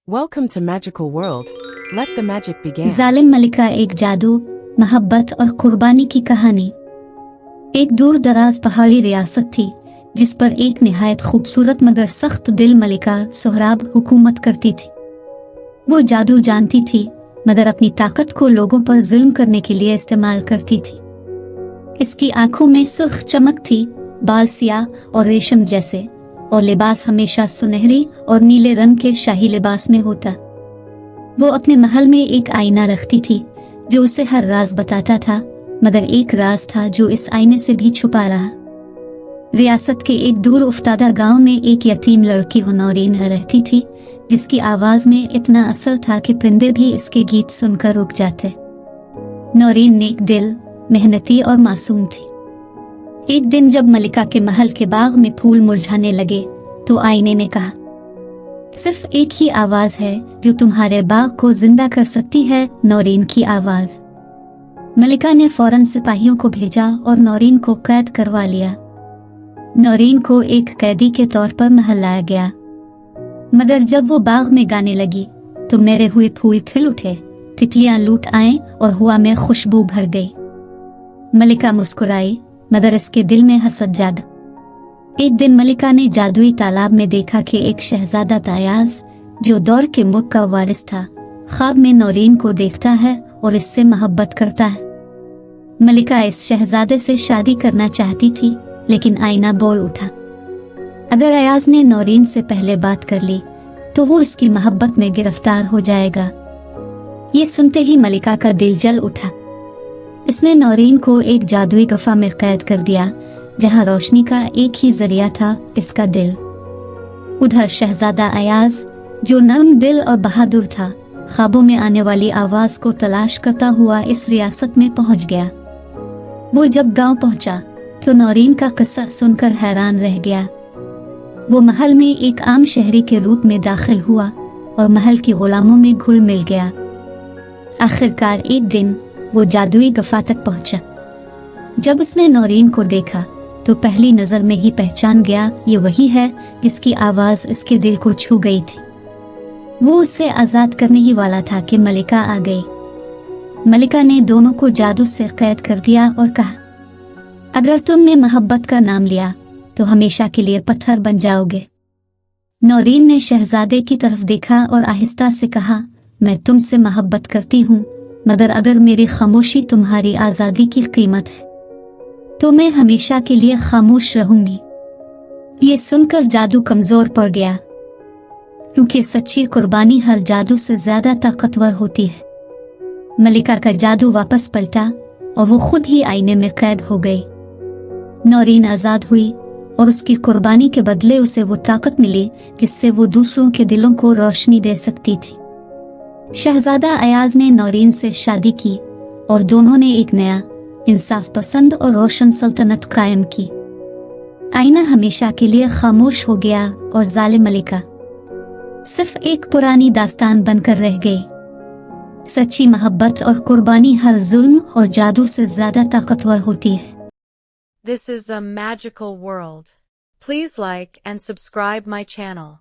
Welcome to Magical World. Let the magic begin. जालिम मलिका, एक जादू, मोहब्बत और कुर्बानी की कहानी। एक दूर दराज पहाड़ी रियासत थी जिस पर एक निहायत खूबसूरत मगर सख्त दिल मलिका सोहराब हुकूमत करती थी। वो जादू जानती थी मगर अपनी ताकत को लोगों पर जुल्म करने के लिए इस्तेमाल करती थी। इसकी आंखों में सुर्ख चमक थी, बाल सियाह और रेशम जैसे, और लिबास हमेशा सुनहरी और नीले रंग के शाही लिबास में होता। वो अपने महल में एक आईना रखती थी जो उसे हर राज बताता था, मगर एक राज था जो इस आईने से भी छुपा रहा। रियासत के एक दूर उफ्तादा गांव में एक यतीम लड़की नौरीन रहती थी, जिसकी आवाज में इतना असर था कि परिंदे भी इसके गीत सुनकर रुक जाते। नौरीन नेक दिल, मेहनती और मासूम थी। एक दिन जब मलिका के महल के बाग में फूल मुरझाने लगे तो आईने ने कहा, सिर्फ एक ही आवाज है जो तुम्हारे बाग को जिंदा कर सकती है, नौरीन की आवाज। मलिका ने फौरन सिपाहियों को भेजा और नौरीन को कैद करवा लिया। नौरीन को एक कैदी के तौर पर महल लाया गया, मगर जब वो बाग में गाने लगी तो मेरे हुए फूल खिल उठे, तितलियां लूट आए और हवा में खुशबू भर गई। मलिका मुस्कुराई मगर इसके दिल में हसद जागा। एक दिन मलिका ने जादुई तालाब में देखा कि एक शहजादा तायाज, जो दौर के मुल्क का वारिस था, ख्वाब में नौरीन को देखता है और इससे मोहब्बत करता है। मलिका इस शहजादे से शादी करना चाहती थी, लेकिन आईना बोल उठा, अगर अयाज ने नौरीन से पहले बात कर ली तो वो इसकी मोहब्बत में गिरफ्तार हो जाएगा। ये सुनते ही मलिका का दिल जल उठा। इसने नौरीन को एक जादुई गुफा में कैद कर दिया जहां रोशनी का एक ही जरिया था, इसका दिल। उधर शहजादा अयाज, जो नर्म दिल और बहादुर था, ख्वाबों में आने वाली आवाज को तलाश करता हुआ इस रियासत में पहुंच गया। वो जब गांव पहुंचा तो नौरीन का किस्सा सुनकर हैरान रह गया। वो महल में एक आम शहरी के रूप में दाखिल हुआ और महल के गुलामों में घुल मिल गया। आखिरकार एक दिन वो जादुई गुफा तक पहुंचा। जब उसने नौरीन को देखा तो पहली नजर में ही पहचान गया, ये वही है जिसकी आवाज इसके दिल को छू गई थी। वो उससे आजाद करने ही वाला था कि मलिका आ गई। मलिका ने दोनों को जादू से कैद कर दिया और कहा, अगर तुमने मोहब्बत का नाम लिया तो हमेशा के लिए पत्थर बन जाओगे। नौरीन ने शहजादे की तरफ देखा और आहिस्ता से कहा, मैं तुमसे मोहब्बत करती हूँ, मगर अगर मेरी खामोशी तुम्हारी आजादी की कीमत है तो मैं हमेशा के लिए खामोश रहूंगी। ये सुनकर जादू कमजोर पड़ गया, क्योंकि सच्ची कुर्बानी हर जादू से ज्यादा ताकतवर होती है। मलिका का जादू वापस पलटा और वो खुद ही आईने में कैद हो गई। नौरीन आजाद हुई और उसकी कुर्बानी के बदले उसे वो ताकत मिली जिससे वो दूसरों के दिलों को रोशनी दे सकती थी। शहजादा अयाज ने नौरीन से शादी की और दोनों ने एक नया, इंसाफ पसंद और रोशन सल्तनत कायम की। आईना हमेशा के लिए खामोश हो गया और जालिम मलिका सिर्फ एक पुरानी दास्तान बनकर रह गई। सच्ची मोहब्बत और कुर्बानी हर जुल्म और जादू से ज्यादा ताकतवर होती है। This is a magical world. Please like and subscribe my channel.